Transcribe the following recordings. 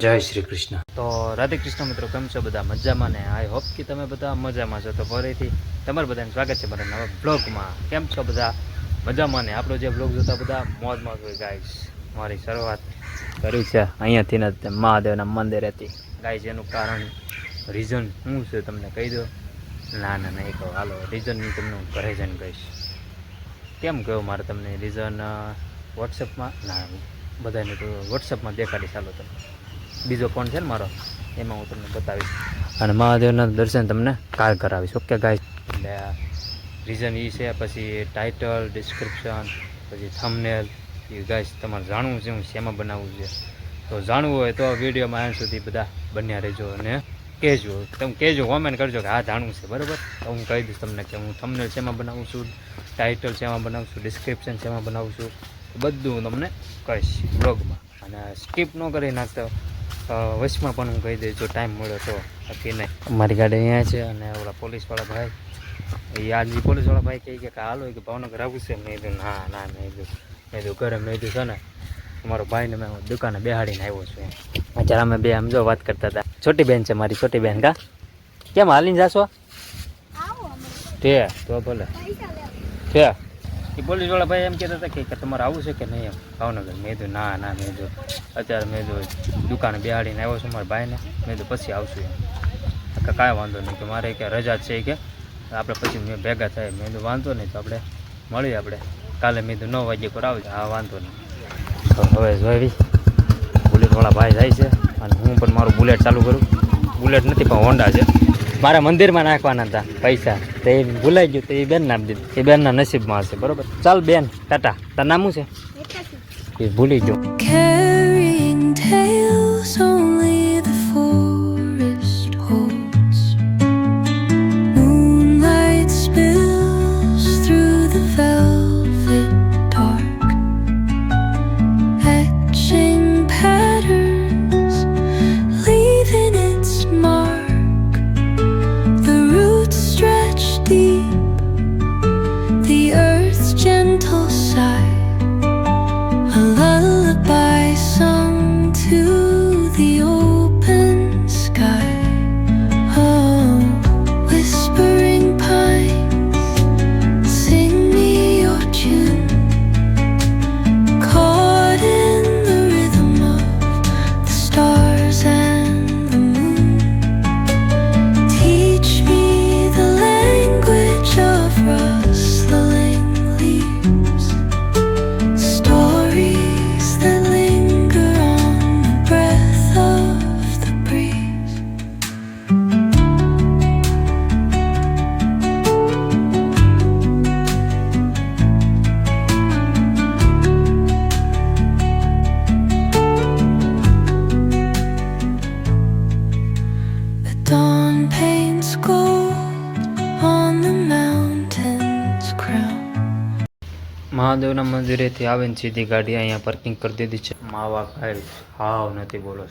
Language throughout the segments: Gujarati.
જય શ્રી કૃષ્ણ. તો રાધે કૃષ્ણ મિત્રો, કેમ છો બધા? મજામાં ને? આઈ હોપ કે તમે બધા મજામાં છો. તો ફરીથી તમારું બધાને સ્વાગત છે મારા નવા બ્લોગમાં. કેમ છો બધા? મજામાં ને? આપણો જે બ્લોગ જોતા બધા મોજમાં હોય ગાઈસ. મારી શરૂઆત કરી છે અહીંયાથી ને મહાદેવના મંદિરેથી ગાઈસ. એનું કારણ રીઝન શું છે તમને કહી દો? ના નહીં કહો, હાલો રીઝન તમને હું ઘરે જઈને કહીશ. કેમ કહું મારે તમને રીઝન? વોટ્સએપમાં ના બધાને તો વોટ્સએપમાં દેખાડીશ. ચાલો તમે બીજો ફોન છે ને મારો, એમાં હું તમને બતાવીશ અને મહાદેવના દર્શન તમને કાલ કરાવીશ. ઓકે ગાઈસ, એટલે રીઝન એ છે. પછી ટાઇટલ, ડિસ્ક્રિપ્શન, પછી થંબનેલ એ ગાઈસ તમારે જાણવું છે હું શેમાં બનાવવું છે. તો જાણવું હોય તો વિડીયોમાં એન્ડ સુધી બધા બન્યા રહેજો અને કહેજો. તમે કહેજો, કોમેન્ટ કરજો કે હા જાણવું છે, બરાબર? તો હું કહી દઈશ તમને કે હું થંબનેલ શેમાં બનાવું છું, ટાઇટલ શેમાં બનાવું છું, ડિસ્ક્રિપ્શન શેમાં બનાવું છું, બધું હું તમને કહીશ બ્લોગમાં. અને સ્કીપ ન કરી નાખતો વચમાં પણ હું કહી દઈશ જો ટાઈમ મળ્યો તો. બાકી નહીં, મારી ગાડી અહીંયા છે અને ઓલા પોલીસવાળા ભાઈ, એ આજે પોલીસવાળા ભાઈ કહે કે હાલો કે ભાવનગર આવું છે. મેં કીધું ના મેં કીધું ઘરે મેં કીધું છે ને તમારો ભાઈને મેં દુકાને બેહાડીને આવ્યો છું. અત્યારે અમે બે આમ જો વાત કરતા હતા. છોટી બેન છે મારી, છોટી બેન. કા કેમ હાલીને જાશો? તે તો ભલે છે. એ પોલીસવાળા ભાઈ એમ કહેતા હતા કે તમારે આવું છે કે નહીં એમ ભાવનગર. મેં કીધું ના મેં કીધું અત્યારે મેં કીધું દુકાને બેહાડીને આવ્યો છું મારા ભાઈને. મેં કીધું પછી આવશું એમ. કાંઈ વાંધો નહીં કે મારે કે રજા છે કે આપણે પછી મેં ભેગા થાય. મેં કીધું વાંધો નહીં, તો આપણે મળીએ આપણે કાલે. મેં કીધું 9 વાગ્યે પર આવજો. હા વાંધો નહીં. તો હવે જોઈ બુલેટવાળા ભાઈ જાય છે અને હું પણ મારું બુલેટ ચાલુ કરું. બુલેટ નથી પણ હોન્ડા છે. મારા મંદિરમાં નાખવાના હતા પૈસા, તો એ ભૂલાઈ ગયું, તો એ બેન નામ દીધું. એ બેનના નસીબમાં હશે, બરોબર? ચાલ બેન, ટાટા. તાર નામ શું છે? એ ભૂલી ગયો. મહાદેવના મંદિરેથી આવીને સીધી ગાડી અહીંયા પાર્કિંગ કરી દીધી છે. માવા ખાઈ હાવ નથી, બોલો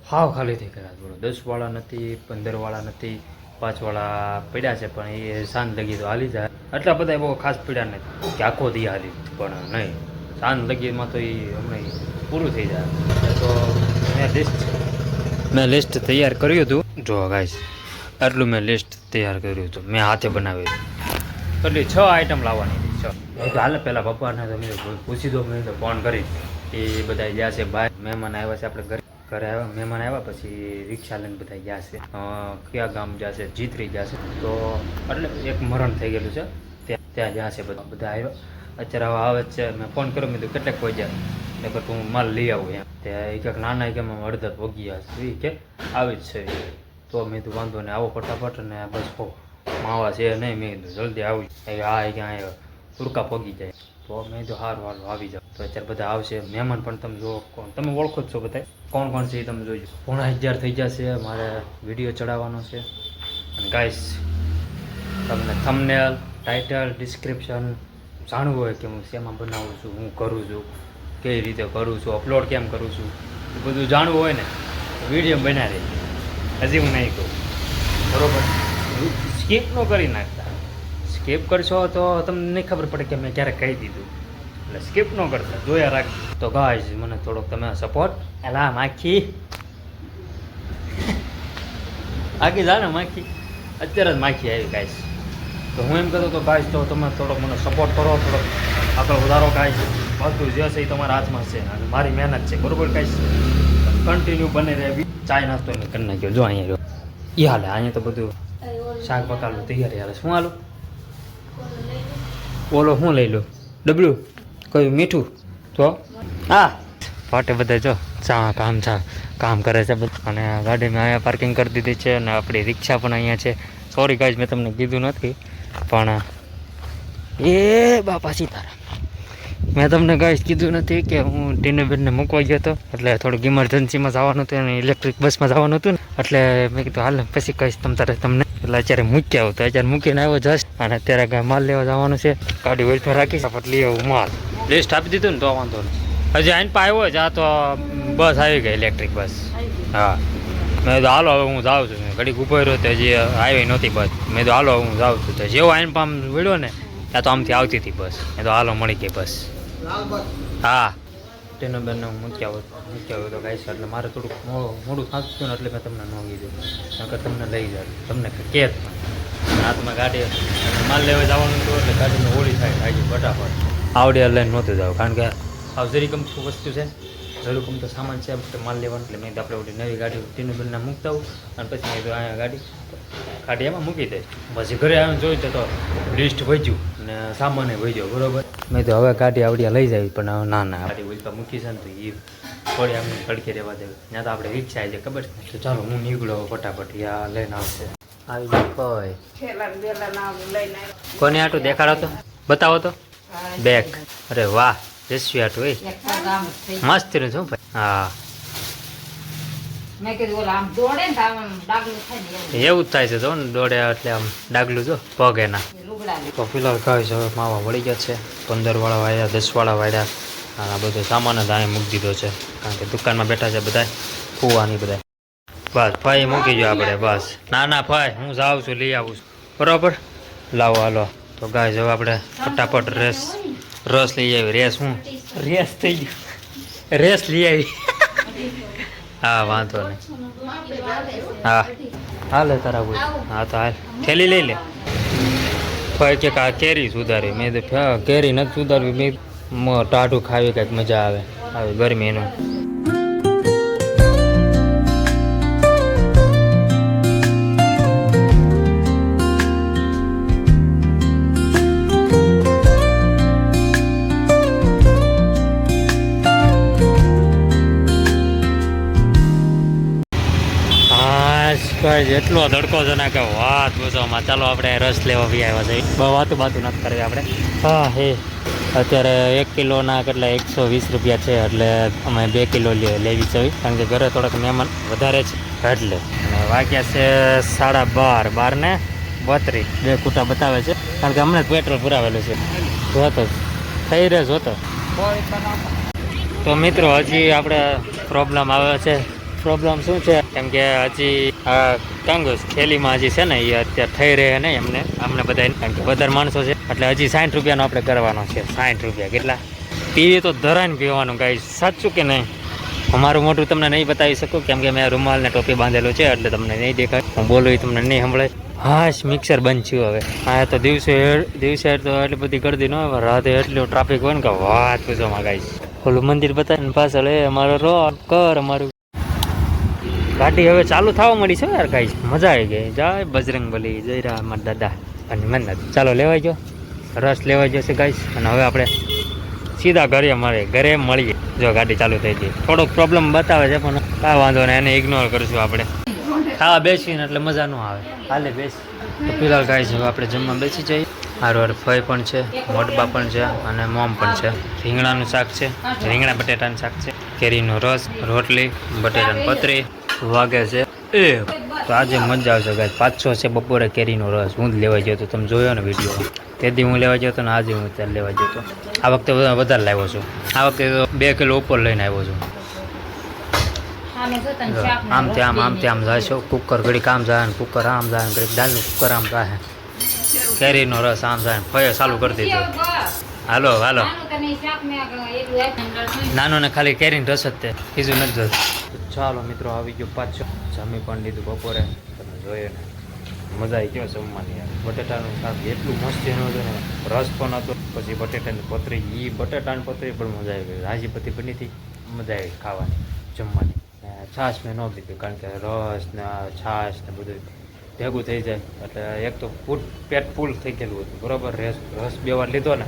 હાવ ખાલી થઈ ગયા. બોલો 10 વાળા નથી, 15 વાળા નથી, 5 વાળા પડ્યા છે. પણ એ સાંજ લગી તો હાલી જાય. એટલા બધા બહુ ખાસ પડ્યા નથી કે આખો દી હાલી, પણ નહીં, સાંજ લગીમાં તો એ હમણાં પૂરું થઈ જાય. તો મેં લિસ્ટ તૈયાર કર્યું હતું. જો ગાઈસ, આટલું મેં લિસ્ટ તૈયાર કર્યું હતું, મેં હાથે બનાવ્યું હતું. એટલી 6 આઈટમ લાવવાની હતી. 6 તો હાલે પહેલાં પપ્પાને તો મેં પૂછી દો. મેં તો ફોન કરી એ બધા ગયા છે બહાર. મહેમાન આવ્યા છે, આપણે ઘરે આવ્યા મહેમાન આવ્યા પછી રિક્ષા લઈને બધા ગયા છે. કયા ગામ જશે? જીતરી જશે. તો એટલે એક મરણ થઈ ગયેલું છે, ત્યાં જશે બધા આવ્યા. અત્યારે હવે આવે જ છે. મેં ફોન કર્યો, મેં તો કેટલાક કોઈ જાય નકર તું માલ લઈ આવું એમ. ત્યાં એક નાના કે અડધા પગી હશે એ કે આવી જ છે. તો મેં તો વાંધો નહીં, આવો ફટાફટ. ને બસ માવા છે નહીં, મેં કીધું જલ્દી આવી. હા ક્યાં તુરકા પગી જાય. તો મેં તો હારું આવી જાવ. તો અત્યારે બધા આવશે મહેમાન પણ. તમે જુઓ, તમે ઓળખો જ છો બધા કોણ છે એ તમે જોઈજો. 11:30 થઈ જશે, મારે વિડીયો ચડાવવાનો છે. અને ગાઈસ, તમને થંબનેલ, ટાઇટલ, ડિસ્ક્રિપ્શન જાણવું હોય કે હું શેમાં બનાવું છું, હું કરું છું, કઈ રીતે કરું છું, અપલોડ કેમ કરું છું, એ બધું જાણવું હોય ને તો વિડીયો બનાવી હજી હું નહીં કહું, બરાબર? સ્કીપ ન કરી નાખતા. સ્કીપ કરશો તો તમને નહીં ખબર પડે કે મેં ક્યારેક કહી દીધું. એટલે સ્કીપ ન કરતા જોયા રાખ. તો ગાઈસ મને થોડોક તમે સપોર્ટ. એલા માખી આગી જા ને માખી, અત્યારે જ માખી આવી ગાઈસ. તો હું એમ કહેતો તો ગાઈસ તો તમે થોડોક મને સપોર્ટ કરો, થોડોક આગળ વધારો ગાઈસ. બધું જે છે એ તમારા હાથમાં છે અને મારી મહેનત છે બરોબર ગાઈસ. કન્ટિન્યુ બને રહે. ચાય નાસ્તો મેં કરી નાખ્યો જો અહીંયા રહ્યો એ હાલે. અહીંયા તો બધું શાક પકાડવું તૈયારી હાલે. શું હાલું ઓલો શું લઈ લો ડબલું કયું મીઠું તો હા પાટે બધા જો કામ કરે છે બધા. અને ગાડીમાં અહીંયા પાર્કિંગ કરી દીધી છે અને આપણી રિક્ષા પણ અહીંયા છે. સોરી ગાઈઝ મેં તમને કીધું નથી પણ એ બાપા સીતારામ મેં તમને ગાઈઝ કીધું નથી કે હું ટીનુબેનને મૂકવા ગયો હતો એટલે થોડુંક ઇમરજન્સીમાં જવાનું હતું અને ઇલેક્ટ્રિક બસમાં જવાનું હતું ને એટલે મેં કીધું હાલ પછી કહીશ તમને એટલે અત્યારે મૂકી આવું. તો અત્યારે મૂકીને આવ્યો જશ અને અત્યારે કાંઈ માલ લેવા જવાનું છે. ગાડી વેલ પર રાખીશ આપણે લઈ આવું માલ. લિસ્ટ આપી દીધું ને તો વાંધો નહીં. હજી આઈને પણ આવ્યો જ આ તો બસ આવી ગઈ ઇલેક્ટ્રિક બસ. હા મેં તો હાલો હવે હું જાઉં છું. ઘડીક ઉભો રહ્યો તો હજી આવી નહોતી બસ. મેં તો હાલો હું જાઉં છું. તો જેવો આઈને પામ વળ્યો ને ત્યાં તો આમથી આવતી હતી બસ. મેં તો હાલો મળી ગઈ બસ. હા ટીનુબેનને હું મૂકી આવ્યો તો ગાઈશ એટલે મારે થોડુંક મોડું થતું હતું ને એટલે મેં તમને ન કીધું નકર તમને લઈ જાય તમને કે હાથમાં ગાડી માલ લેવા જવાનું હતું એટલે ગાડીને હોળી થાય આવી ફટાફટ આવડે લઈને નહોતું જવું કારણ કે આવ જરીકમ વસ્તુ છે જરીકમ તો સામાન છે એટલે માલ લેવાનું એટલે મેં આપણે ઓલી નવી ગાડી ટીનુબેનને મૂકતા આવું અને પછી મેં તો અહીંયા ગાડી એમાં મૂકી દઈશ. પછી ઘરે આવીને જોયું તો લિસ્ટ વજ્યું ને સામાને વજ્યો બરોબર. મેં તો હવે ગાડી આવડિયા લઈ જાય પણ ના ગાડી વજતા મૂકી છે ને તો એ થોડી આમ તડકે રહેવા દેવી. ત્યાં તો આપણે રિક્ષા આવી જાય ખબર છે. તો ચાલો હું નીકળો ફટાફટ યા લઈને આવશે આવી જાય. કોને આટું દેખાડો તો બતાવો તો બેગ. અરે વાહ જસ્વી આટું એ મસ્ત રહ્યું છું ભાઈ. હા એવું જ થાય છે જો ને દોડે એટલે આમ ડાગલું જો પગ એના. તો ફિલહાલ કહે છે હવે માવા વળી ગયા છે. 15 વાળા વાળ્યા 10 વાળા વાળ્યા અને આ બધો સામાન જ અહીંયા મૂકી દીધો છે કારણ કે દુકાનમાં બેઠા છે બધા ફૂવાની બધા. બસ ફાઈ મૂકી ગયો આપણે બસ. ના ફાઈ હું જાઉં છું લઈ આવું છું બરાબર. લાવો હાલો તો ગાય હવે આપણે ફટાફટ રસ લઈ આવી. રેસ થઈ ગયું રેસ લઈ આવી. હા વાંધો નહીં. હા હાલે તારા બોલ. હા તો હાલ થેલી લઈ લે. ભાઈ કે આ કેરી સુધારી. મેં તો કેરી નથી સુધારવી. મેં ટાઢું ખાવી કંઈક મજા આવે ગરમીનું. એટલો તડકો છે ને કે વાત પૂછવામાં. ચાલો આપણે રસ લેવા બી આવ્યા છે. બહુ વાતું નથી કરવી આપણે. હા હે અત્યારે 1 કિલોના કેટલા 120 રૂપિયા છે એટલે અમે 2 કિલો લેવી છે કારણ કે ઘરે થોડાક મહેમાન વધારે છે એટલે. અને વાગ્યા છે 12:30 ને 32 2 કૂટા બતાવે છે કારણ કે હમણાં પેટ્રોલ પુરાવેલું છે. જોતો થઈ રહે જોતો. તો મિત્રો હજી આપણે પ્રોબ્લેમ આવે છે. પ્રોબ્લેમ શું છે કેમ કે હજી આ કાંગોસ થેલીમાં હજી છે ને એ અત્યારે થઈ રહે નહીં અમને બધા કારણ કે વધારે માણસો છે એટલે હજી 60 રૂપિયાનો આપણે કરવાનો છે. 60 રૂપિયા કેટલા પીવી તો ધરાઈને પીવાનું કાંઈ સાચું કે નહીં. અમારું મોઢું તમને નહીં બતાવી શકું કેમ કે મેં રૂમાલ ને ટોપી બાંધેલું છે એટલે તમને નહીં દેખાય. હું બોલું એ તમને નહીં સંભળાય. હાશ મિક્સર બંધ થયું હવે. હા તો દિવસે તો એટલી બધી ગરદી ન હોય રાતે એટલું ટ્રાફિક હોય ને કે વાત પૂછવામાં ગાઈશ. ઓલું મંદિર બતાવીને પાછળ અમારો રોડ કર અમારું ગાડી હવે ચાલુ થવા મળી છે યાર ગાઈસ. મજા આવી ગઈ. જય બજરંગબલી જય રામ દાદા અને મન્નત. ચાલો લેવાઈ ગયો રસ લેવાઈ જશે ગાઈસ. અને હવે આપણે સીધા ઘરે મળીએ. જો ગાડી ચાલુ થઈ ગઈ. થોડોક પ્રોબ્લેમ બતાવે છે પણ કાંઈ વાંધો નહીં એને ઇગ્નોર કરીશું આપણે. ખાવા બેસીને એટલે મજા ન આવે. હાલે બેસ. તો ફિલહાલ ગાઈસ હવે આપણે જમવા બેસી જઈએ. હારવાર ફઈ પણ છે મોટબા પણ છે અને મોમ પણ છે. રીંગણાનું શાક છે રીંગણા બટેટાનું શાક છે. કેરીનો રસ રોટલી બટેટાની પતરી વાગે છે એ. તો આજે મજા આવશે ગાઈસ. 500 છે બપોરે કેરીનો રસ. હું જ લેવા ગયો હતો તમે જોયો ને વિડીયો. તેથી હું લેવા ગયો હતો ને આજે હું ત્યારે લેવા ગયો હતો. આ વખતે વધારે લાવ્યો છું. આ વખતે તો 2 કિલો ઉપર લઈને આવ્યો છું. આમ ત્યાં જાય છે કુકર ઘડીક આમ જાય ને કુકર આમ જાય ને ઘડીક દાલનું કુકર આમ જાય. કેરીનો રસ આમ જાય ને ફય ચાલુ કરી દીધો. હાલો હાલો નાનો ને ખાલી કેરીને રસ જ તે બીજું નથી જોતું. ચાલો મિત્રો આવી ગયો પાછો જમી પણ લીધું બપોરે તમે જોયો ને મજા આવી ગયો જમવાની યાર. બટેટાનું શાક એટલું મસ્ત એનું હતું ને રસ પણ હતો પછી બટેટાની પતરી એ બટેટાની પતરી પણ મજા આવી ગઈ રાજી પતી બની હતી મજા આવી ખાવાની જમવાની. છાશ મેં ન પીધું કારણ કે રસ ને છાશ ને બધું ભેગું થઈ જાય એટલે એક તો પેટ ફૂલ થઈ ગયેલું હતું બરાબર. રસ 2 વાર લીધો ને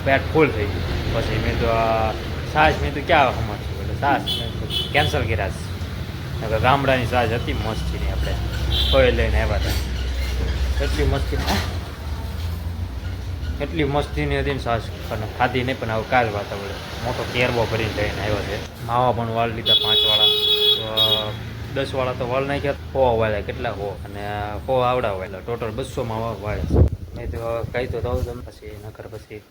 પેટ ફૂલ થઈ ગયું પછી મેં તો છાશ મેં તો ક્યાં સમજશું એટલે છાશ કેન્સલ કર્યા છે. ગામડાની છાશ હતી મસ્તીની આપણે કોઈ લઈને આવ્યા હતા એટલી મસ્તીની હતી ને છાશ અને ખાધી નહીં પણ હવે કાલ વાતાવરણ મોટો કેરબો ભરીને લઈને આવ્યો છે. માવા પણ વાળ લીધા 5 વાળા 10 વાળા તો વાળ નાખ્યા 100 વાળ્યા કેટલા 100 અને 100 આવડા વાળ્યા ટોટલ 200 માવા વાળે છે. મેં તો કહી તો દઉં તમે પછી નકર પછી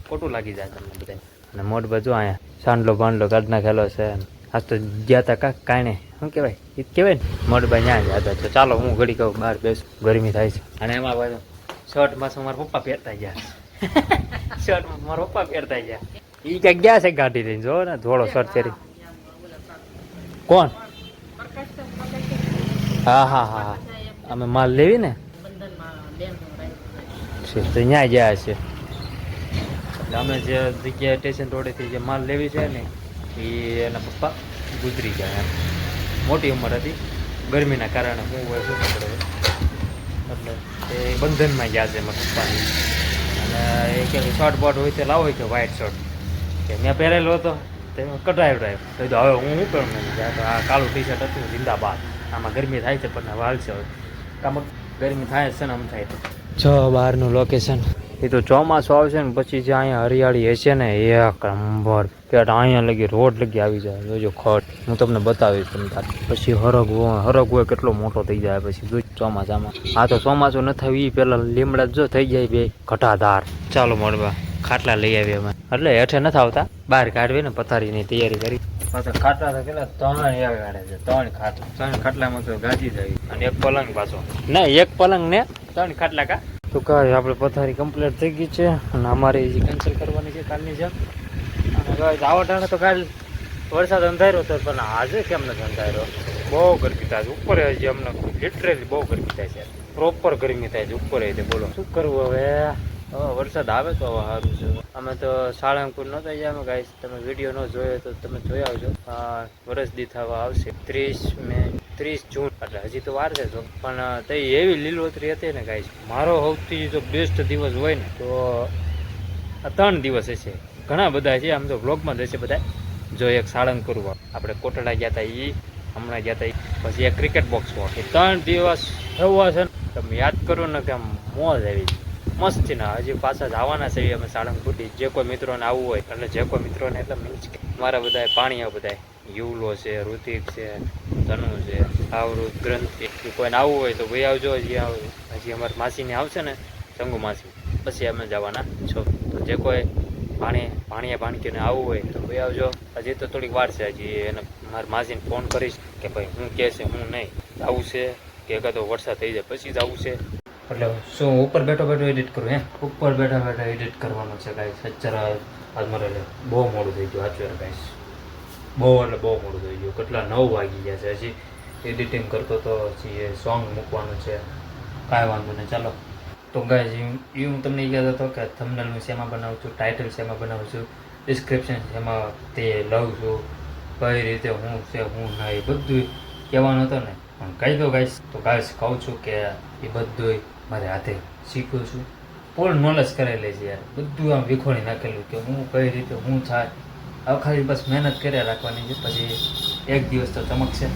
ખોટું લાગી જાય તમને બધા. અને મોટ બાજુ અહીંયા સાંડલો બાંડલો કાઢ નાખેલો છે. આજ તો ગયા હતા કાંઈ શું કહેવાય એ કહેવાય ને મોટભાઈ ત્યાં ગયા હતા. તો ચાલો હું ઘડી કહું બહાર બેસું ગરમી થાય છે. અને એમાં બાજુ શર્ટમાં મારા પપ્પા પહેરતા ગયા શર્ટમાં મારા પપ્પા પહેરતા ગયા એ ક્યાંક ગયા છે ગાડી લઈને જો ને થોડો શર્ટ પહેરી. કોણ? હા હા હા હા અમે માલ લેવી ને તો ત્યાં ગયા છે. એટલે અમે જે જગ્યાએ સ્ટેશન રોડેથી જે માલ લેવી છે ને એ એના પપ્પા ગુજરી ગયા એમ. મોટી ઉંમર હતી ગરમીના કારણે હું હોય શું ખબર એટલે એ બંધનમાં ગયા છે મારા પપ્પાની. અને એ કે શર્ટ બોટ હોય તે લાવો કે વ્હાઇટ શર્ટ કે મેં પહેરેલો હતો તે કઢાવ્યો તો હવે હું શું કરું નહીં તો આ કાળું ટી શર્ટ હતું જિંદાબાદ. આમાં ગરમી થાય છે પણ હાલ છે હવે કામ ગરમી થાય છે ને આમ થાય તો જો બહારનું લોકેશન એ તો ચોમાસું આવશે ને પછી જે અહીંયા હરિયાળી હશે ને એક નંબર પેટ અહીંયા લગી રોડ લગી આવી જાય જોજો ખટ હું તમને બતાવીશ તમને પછી હરગ હોય કેટલો મોટો થઈ જાય પછી જો ચોમાસામાં. આ તો ચોમાસું ન થયું એ પેલા લીમડા જો થઈ જાય 2 ઘટાદાર. ચાલો મળવા ખાટલા લઈ આવીએ અમે એટલે હેઠે નથી આવતા બહાર કાઢવી ને પથારીની તૈયારી કરી. ખાટલા તો કેટલા 3 એવા કાઢે છે 3 ખાટલામાં તો ગાજી જાય અને 1 પલંગ પાછો ના 1 પલંગ ને 3 ખાટલા કા તો કાંઈ આપણે પથારી કમ્પ્લીટ થઈ ગઈ છે અને અમારે જે કેન્સલ કરવાની છે કાલની જેમ. અને આવા ટાણે તો કાલ વરસાદ અંધાર્યો હતો પણ આજે કેમ નથી અંધાર્યો બહુ ગરમી થાય છે ઉપર હજી અમને લિટરલી બહુ ગરમી થાય છે પ્રોપર ગરમી થાય છે ઉપર બોલો શું કરવું હવે વરસાદ આવે તો હવે સારું છે. અમે તો સાળંગપુર નહોતા ગયા ગાઈસ તમે વિડીયો ન જોયો તો તમે જોઈ આવજો. વરસ દી થવા આવશે 30 જૂન એટલે હજી તો વાર છે પણ તે એવી લીલોતરી હતી ને ગાઈસ. મારો સૌથી જો બેસ્ટ દિવસ હોય ને તો 3 દિવસ હશે. ઘણા બધા છે આમ તો વ્લોગમાં જ હશે બધા. જો એક સાળંગપુર આપણે કોટડા ગયા હતા એ હમણાં ગયા હતા પછી એક ક્રિકેટ બોક્સ વોક એ 3 દિવસ એવા છે ને તમે યાદ કરો ને કે આમ મોજ આવી મસ્તી ના. હજી પાછા જવાના છે અમે સાળંગપુરથી. જે કોઈ મિત્રોને આવવું હોય એટલે જે કોઈ મિત્રોને એટલે મીન્સ કે મારા બધા પાણીયા બધા યુવલો છે ઋતિક છે ધનુ છે આવૃત ગ્રંથિ કોઈને આવવું હોય તો ભાઈ આવજો. હજી અમારી માસીને આવશે ને શંગુ માસી પછી અમે જવાના છો. તો જે કોઈ ભાણકીને આવવું હોય તો ભાઈ આવજો. હજી તો થોડીક વાર છે હજી એને મારી માસીને ફોન કરીશ કે ભાઈ હું કહે છે હું નહીં આવું છે કે કાં વરસાદ થઈ જાય પછી જ આવું છે. એટલે શું ઉપર બેઠો એડિટ કરું ઉપર બેઠા એડિટ કરવાનું છે ગાઈસ. અત્યારે આજ મારે બહુ મોડું થઈ ગયું અત્યારે ગાઈસ બહુ એટલે બહુ મોડું થઈ ગયું. કેટલા 9 વાગી ગયા છે હજી એડિટિંગ કરતો તો હજી એ સોંગ મૂકવાનું છે કાંઈ વાંધો નહીં ચાલો. તો ગાઈસ એ હું તમને એ કહેતો હતો કે થંબનેલ હું શેમાં બનાવું છું ટાઇટલ શેમાં બનાવું છું ડિસ્ક્રિપ્શન શેમાં તે લઉં છું કઈ રીતે હું છે હું ના એ બધું કહેવાનું હતું ને પણ કહી દો ગાઈસ. તો ગાઈસ કહું છું કે એ બધું મારે હાથે શીખ્યું છું ફૂલ નોલેજ કરેલી છે યાર. બધું આમ વિખોડી નાખેલું કે હું કઈ રીતે હું થાય હવે ખાલી બસ મહેનત કર્યા રાખવાની છે પછી એક દિવસ તો ચમકશે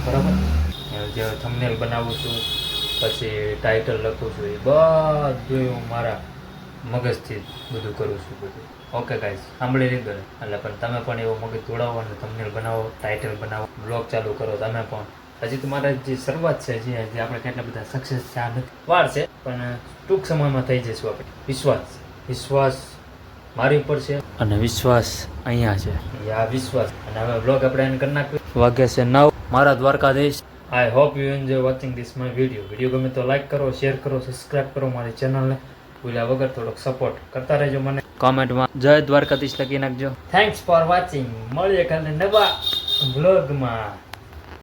બરાબર. જે થંબનેલ બનાવું છું પછી ટાઇટલ લખું છું એ બધું હું મારા મગજથી બધું કરું છું બધું. ઓકે ગાઈસ સાંભળી લીધું ને એટલે પણ તમે પણ એવો મગજ દોડાવો અને થંબનેલ બનાવો ટાઇટલ બનાવો બ્લોગ ચાલુ કરો તમે પણ. હજી તો મારા જે શરૂઆત છે જે આપણે કેટલા બધા સક્સેસ છે આ વાર છે પણ ટૂંક સમયમાં થઈ જઈશું આપણે. વિશ્વાસ મારી ઉપર છે અને વિશ્વાસ અહીંયા છે આ વિશ્વાસ. અને હવે બ્લોગ આપણે એને કરી નાખ્યું વાગે છે 9 મારા Dwarkadhish. I hope you enjoy watching this my video ગમે તો લાઈક કરો શેર કરો સબસ્ક્રાઈબ કરો મારી ચેનલને ભૂલ્યા વગર થોડોક સપોર્ટ કરતા રહેજો મને. કોમેન્ટમાં જય દ્વારકાધીશ લખી નાખજો. Thanks for watching. મળીએ કાલે નવા વ્લોગમાં.